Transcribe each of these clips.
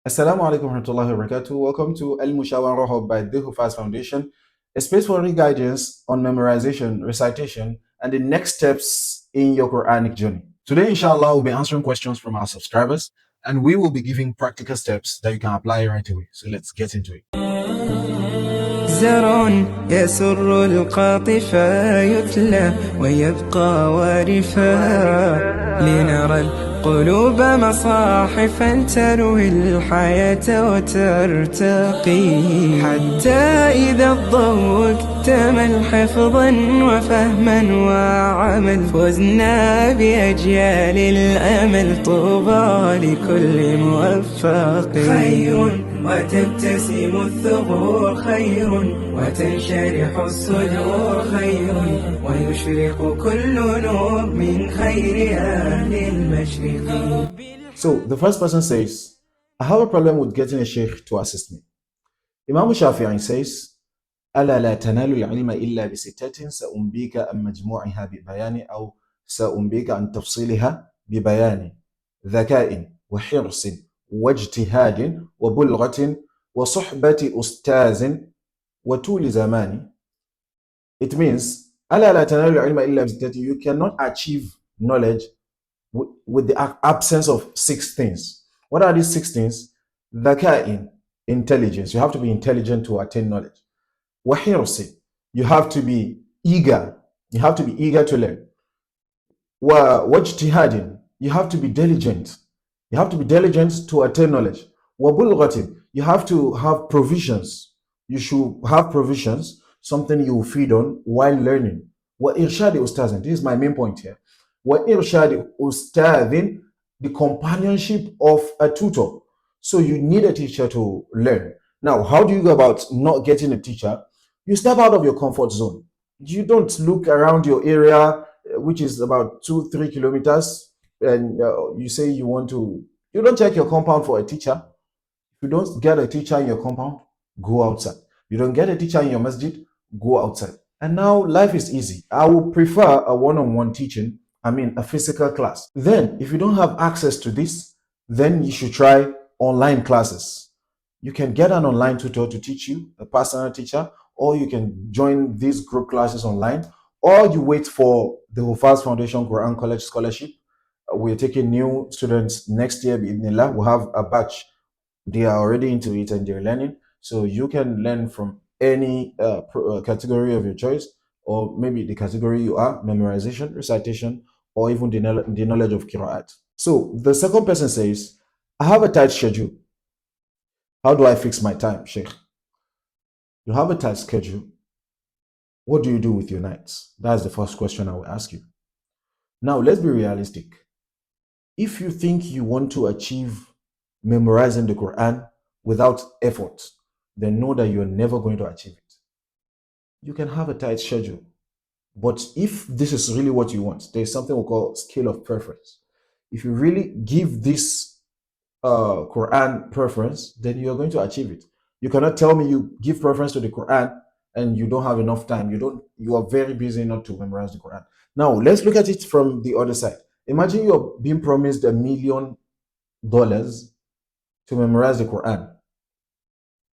Assalamu alaikum warahmatullahi wabarakatuh. Welcome to Mushawarah Hub by the Hufaz Foundation, a space for guidance on memorization, recitation, and the next steps in your Quranic journey. Today, inshallah, we'll be answering questions from our subscribers and we will be giving practical steps that you can apply right away. So let's get into it. زرع يسر القاطف يتلى ويبقى وارفا لنرى القلوب مصاحفا تروي الحياة وترتقي حتى إذا الضوء اكتمل حفظا وفهما وعمل فزنا بأجيال الأمل طوبى لكل موفق خير وتبتسم الثغور خير وتنشرح الصدور خير ويشرق كل نور من خير أهل المشرق. So the first person says, I have a problem with getting a sheikh to assist me. Imam Shafi'i says, ألا لا تنال العلم إلا بستة سأنبيك عن مجموعها ببيان أو سأنبيك عن تفصيلها ببيان ذكاء وحرص واجتهاد وبلغة وصحبة أستاذ وطول زمان. It means ألا لا تنال العلم إلا بستة. You cannot achieve knowledge with the absence of six things. What are these six things? ذكاء, intelligence. You have to be intelligent to attain knowledge. وحرص, you have to be eager. You have to be eager to learn. واجتهاد, you have to be diligent. You have to be diligent to attain knowledge. وبلغة, you have to have provisions. You should have provisions, something you will feed on while learning. وإرشاد أستاذ, this is my main point here. وإرشاد أستاذ, the companionship of a tutor. So you need a teacher to learn. Now, how do you go about not getting a teacher? You step out of your comfort zone. You don't look around your area, which is about 2-3 kilometers, and you say you don't check your compound for a teacher. If you don't get a teacher in your compound, go outside. You don't get a teacher in your masjid, go outside. And now life is easy. I would prefer a one-on-one teaching, a physical class. Then, if you don't have access to this, then you should try online classes. You can get an online tutor to teach you, a personal teacher, or you can join these group classes online, or you wait for the Hufaz Foundation Quran College Scholarship. We're taking new students next year. We'll have a batch. They are already into it and they're learning. So you can learn from any category of your choice, or maybe the category you are, memorization, recitation, or even the knowledge of Qira'at. So the second person says, I have a tight schedule. How do I fix my time, Sheikh? You have a tight schedule. What do you do with your nights? That's the first question I will ask you. Now, let's be realistic. If you think you want to achieve memorizing the Quran without effort, then know that you're never going to achieve it. You can have a tight schedule, but if this is really what you want, there's something we call scale of preference. If you really give this Quran preference, then you're going to achieve it. You cannot tell me you give preference to the Quran and you don't have enough time. You are very busy not to memorize the Quran. Now, let's look at it from the other side. Imagine you're being promised $1 million to memorize the Quran.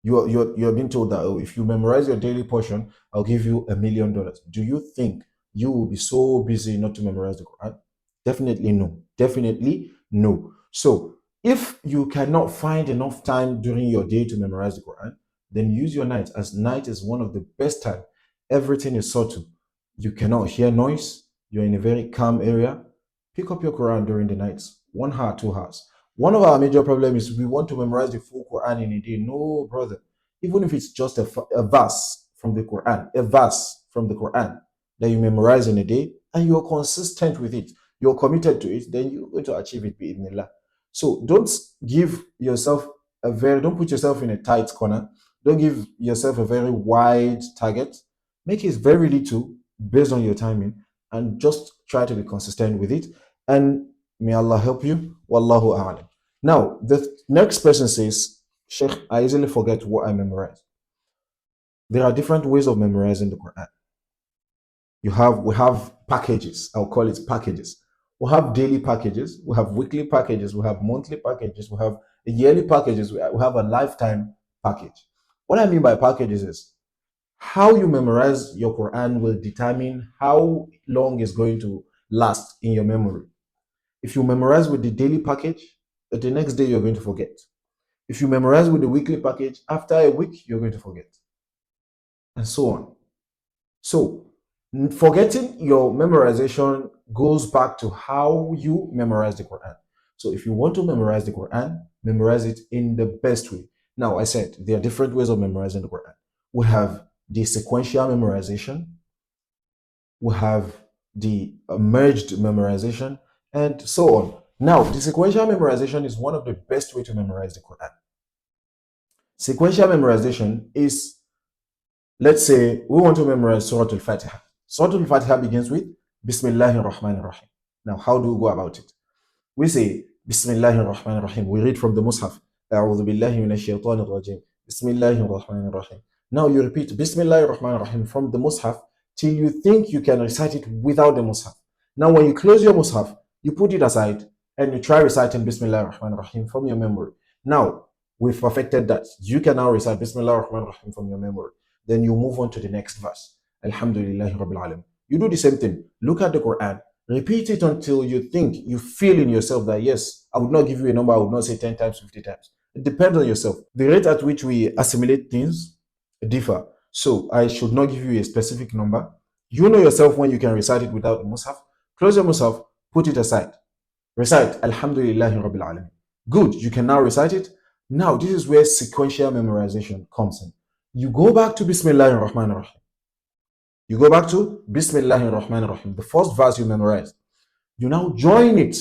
You're being told that, oh, if you memorize your daily portion, I'll give you $1 million. Do you think you will be so busy not to memorize the Quran? Definitely no. Definitely no. So if you cannot find enough time during your day to memorize the Quran, then use your night, as night is one of the best time. Everything is subtle. You cannot hear noise. You're in a very calm area. Pick up your Quran during the nights, 1 hour, 2 hours. One of our major problems is we want to memorize the full Quran in a day. No, brother. Even if it's just a verse from the Quran, that you memorize in a day, and you're consistent with it, you're committed to it, then you're going to achieve it bi'idhnillah. So don't put yourself in a tight corner. Don't give yourself a very wide target. Make it very little based on your timing, and just try to be consistent with it. And may Allah help you. Wallahu a'lam. Now, the next person says, Sheikh, I easily forget what I memorize. There are different ways of memorizing the Quran. We have packages. I'll call it packages. We have daily packages. We have weekly packages. We have monthly packages. We have A yearly package is we have a lifetime package. What I mean by packages is how you memorize your Quran will determine how long it's going to last in your memory. If you memorize with the daily package, the next day you're going to forget. If you memorize with the weekly package, after a week, you're going to forget, and so on. So, forgetting your memorization goes back to how you memorize the Quran. So, if you want to memorize the Quran, memorize it in the best way. Now, I said there are different ways of memorizing the Quran. We have the sequential memorization, we have the merged memorization, and so on. Now, the sequential memorization is one of the best way to memorize the Quran. Sequential memorization is, let's say we want to memorize Surah Al-Fatiha. Surah Al-Fatiha begins with Bismillahir Rahmanir Rahim. Now, how do we go about it? We say Bismillahir Rahmanir Rahim. We read from the Mus'haf. A'udhu billahi minash shaitanir rajim. Bismillahir Rahmanir Rahim. Now you repeat Bismillahir Rahmanir Rahim from the Mus'haf till you think you can recite it without the Mus'haf. Now, when you close your Mus'haf, you put it aside and you try reciting Bismillahir Rahmanir Rahim from your memory. Now, we've perfected that. You can now recite Bismillahir Rahmanir Rahim from your memory. Then you move on to the next verse. Alhamdulillahi Rabbil Alam. You do the same thing. Look at the Quran. Repeat it until you think, you feel in yourself that, yes, I would not give you a number, I would not say 10 times, 50 times. It depends on yourself. The rate at which we assimilate things differ. So I should not give you a specific number. You know yourself when you can recite it without the Mus'haf. Close your Mus'haf, put it aside. Recite Alhamdulillahi Rabbil Alam. Good, you can now recite it. Now, this is where sequential memorization comes in. You go back to Bismillahir Rahmanir Rahim. You go back to Bismillahir Rahmanir Rahim, the first verse you memorized. You now join it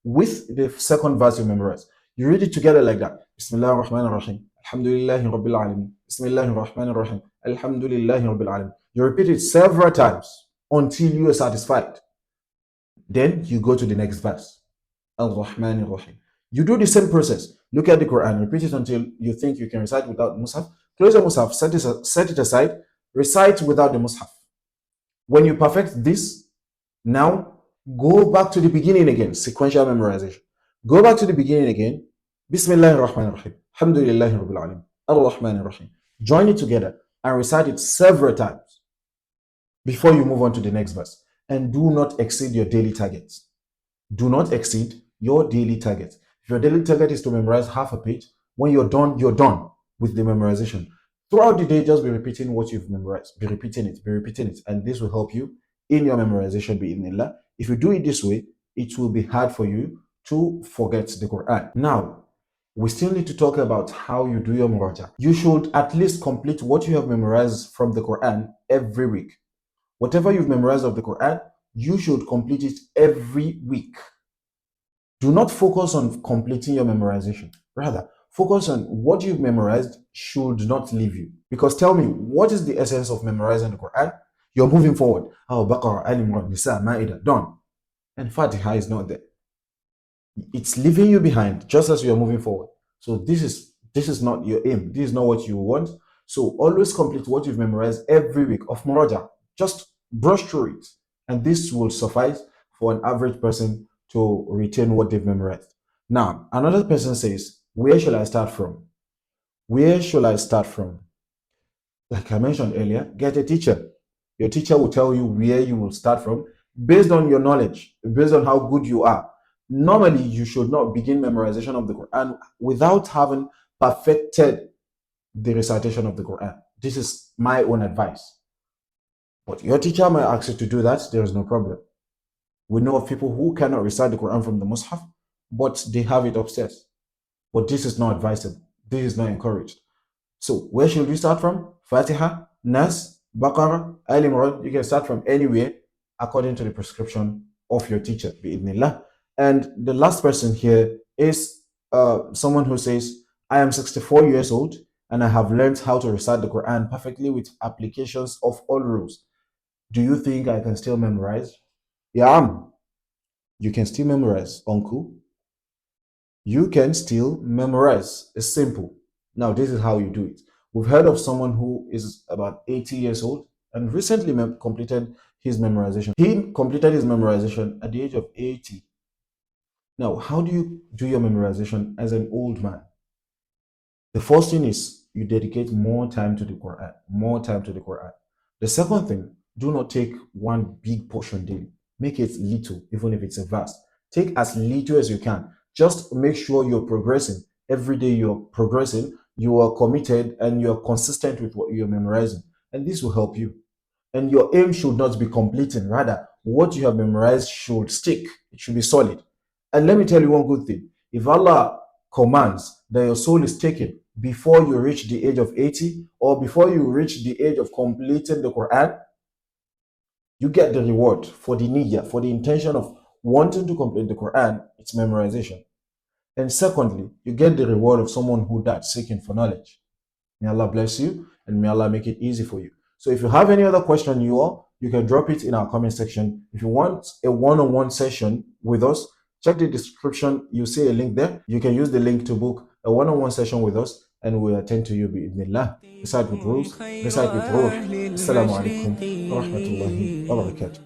with the second verse you memorized. You read it together like that. Bismillahir Rahmanir Rahim. Alhamdulillahi Rabbil Alamin. Bismillahir Rahmanir Rahim. Alhamdulillahi Rabbil Alamin. You repeat it several times until you are satisfied. Then you go to the next verse. Ar-Rahmanir Rahim. You do the same process. Look at the Quran. Repeat it until you think you can recite without Mus'haf. Close the Mus'haf. Set it aside. Recite without the Mus'haf. When you perfect this, now go back to the beginning again. Sequential memorization. Go back to the beginning again. Bismillahir Rahmanir Rahim. Alhamdulillahi Rabbil Alamin. Ar-Rahmanir Rahim. Join it together and recite it several times before you move on to the next verse. And do not exceed your daily targets. Do not exceed your daily targets. If your daily target is to memorize half a page, when you're done with the memorization. Throughout the day, just be repeating what you've memorized. Be repeating it, and this will help you in your memorization, bi'idhnillah. If you do it this way, it will be hard for you to forget the Quran. Now, we still need to talk about how you do your muraja. You should at least complete what you have memorized from the Quran every week. Whatever you've memorized of the Quran, you should complete it every week. Do not focus on completing your memorization. Rather, focus on what you've memorized should not leave you. Because tell me, what is the essence of memorizing the Quran? You're moving forward. Oh, Baqarah, Ali Imran, Nisa, Ma'idah, done. And Fatiha is not there. It's leaving you behind just as you are moving forward. So this is not your aim. This is not what you want. So always complete what you've memorized every week of muraja. Just brush through it. And this will suffice for an average person to retain what they've memorized. Now, another person says, where shall I start from? Where shall I start from? Like I mentioned earlier, get a teacher. Your teacher will tell you where you will start from based on your knowledge, based on how good you are. Normally, you should not begin memorization of the Quran without having perfected the recitation of the Quran. This is my own advice. But your teacher might ask you to do that, there is no problem. We know of people who cannot recite the Quran from the Mus'haf, but they have it upstairs. But this is not advisable. This is not encouraged. So where should we start from? Fatiha, Nas, Baqarah, Ali Imran. You can start from anywhere according to the prescription of your teacher, bi'idhnillah. And the last person here is someone who says, I am 64 years old and I have learned how to recite the Quran perfectly with applications of all rules. Do you think I can still memorize? Yeah, you can still memorize, uncle. You can still memorize. It's simple. Now, this is how you do it. We've heard of someone who is about 80 years old and recently completed his memorization. He completed his memorization at the age of 80. Now, how do you do your memorization as an old man? The first thing is you dedicate more time to the Quran, more time to the Quran. The second thing, do not take one big portion daily. Make it little, even if it's a verse. Take as little as you can. Just make sure you're progressing. Every day you're progressing, you are committed, and you're consistent with what you're memorizing. And this will help you. And your aim should not be completing. Rather, what you have memorized should stick. It should be solid. And let me tell you one good thing. If Allah commands that your soul is taken before you reach the age of 80 or before you reach the age of completing the Quran, you get the reward for the niyyah, for the intention of wanting to complete the Quran, it's memorization. And secondly, you get the reward of someone who died seeking for knowledge. May Allah bless you and may Allah make it easy for you. So if you have any other question, you can drop it in our comment section. If you want a one-on-one session with us, check the description. You see a link there. You can use the link to book a one-on-one session with us and we'll attend to you bi'idhnillah. Recite with rules, recite with ruh. Assalamu alaikum wa rahmatullahi wa barakatuh.